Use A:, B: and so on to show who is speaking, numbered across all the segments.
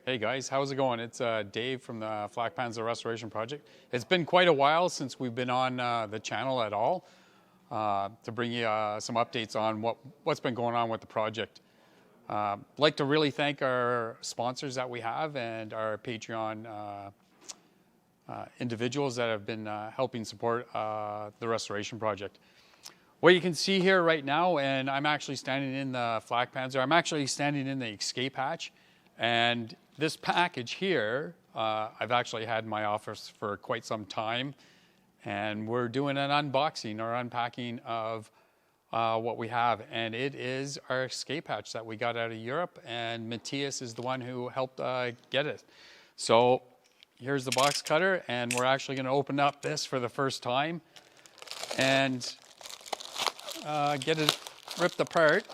A: Hey guys, how's it going? It's Dave from the Flak Panzer Restoration Project. It's been quite a while since we've been on the channel at all to bring you some updates on what's been going on with the project. I'd like to really thank our sponsors that we have and our Patreon individuals that have been helping support the restoration project. What you can see here right now, and I'm actually standing in the Flak Panzer, I'm actually standing in the escape hatch. And this package here, I've actually had in my office for quite some time, and we're doing an unboxing or unpacking of what we have, and it is our escape hatch that we got out of Europe, and Mattias is the one who helped get it. So here's the box cutter, and we're actually going to open up this for the first time and get it ripped apart.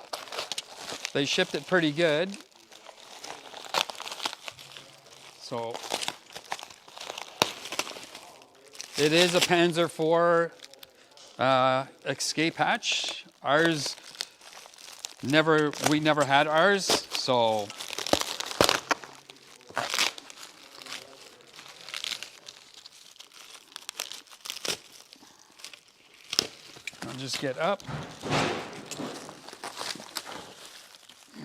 A: They shipped it pretty good. So it is a Panzer IV escape hatch. Ours we never had ours, so I'll just get up.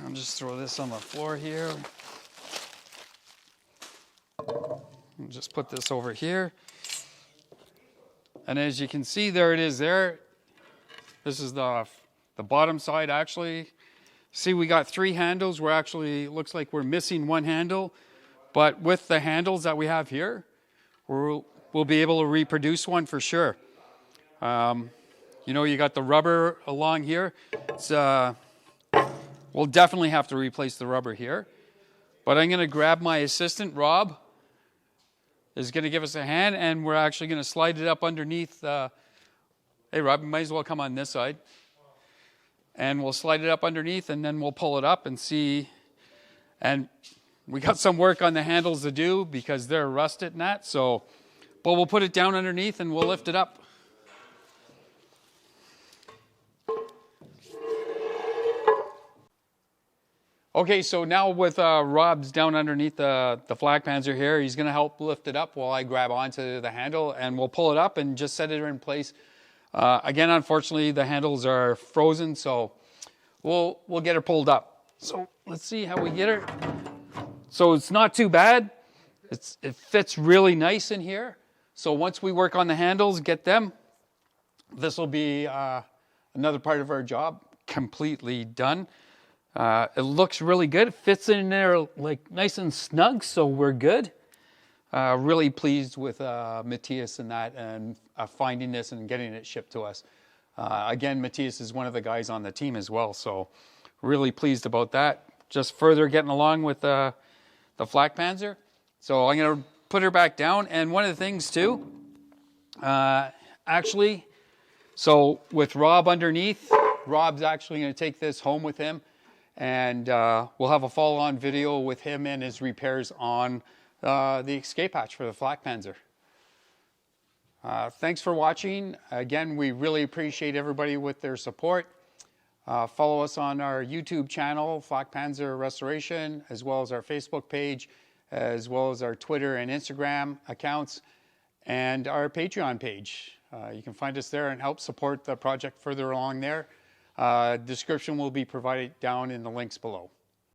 A: I'll just throw this on the floor here. Just put this over here, and as you can see, there it is there. This is the bottom side. Actually, see, we got 3 handles. We're actually, looks like we're missing 1 handle, but with the handles that we have here, we'll be able to reproduce one for sure. You know, you got the rubber along here. It's we'll definitely have to replace the rubber here, but I'm going to grab my assistant Rob is going to give us a hand, and we're actually going to slide it up underneath. Hey, Rob, you might as well come on this side. And we'll slide it up underneath, and then we'll pull it up and see. And we got some work on the handles to do because they're rusted and that. So, but we'll put it down underneath, and we'll lift it up. Okay, so now with Rob's down underneath the Flak Panzer here, he's going to help lift it up while I grab onto the handle, and we'll pull it up and just set it in place. Again, unfortunately, the handles are frozen, so we'll get her pulled up. So let's see how we get her. So it's not too bad. It fits really nice in here. So once we work on the handles, get them, this will be another part of our job completely done. It looks really good. It fits in there like nice and snug, so we're good. Really pleased with Mattias and that, and finding this and getting it shipped to us. Again, Mattias is one of the guys on the team as well, so really pleased about that. Just further getting along with the Flak Panzer. So I'm going to put her back down, and one of the things too, actually, so with Rob underneath, Rob's actually going to take this home with him. And we'll have a follow-on video with him and his repairs on the escape hatch for the Flak Panzer. Thanks for watching. Again, we really appreciate everybody with their support. Follow us on our YouTube channel, Flak Panzer Restoration, as well as our Facebook page, as well as our Twitter and Instagram accounts, and our Patreon page. You can find us there and help support the project further along there. Description will be provided down in the links below.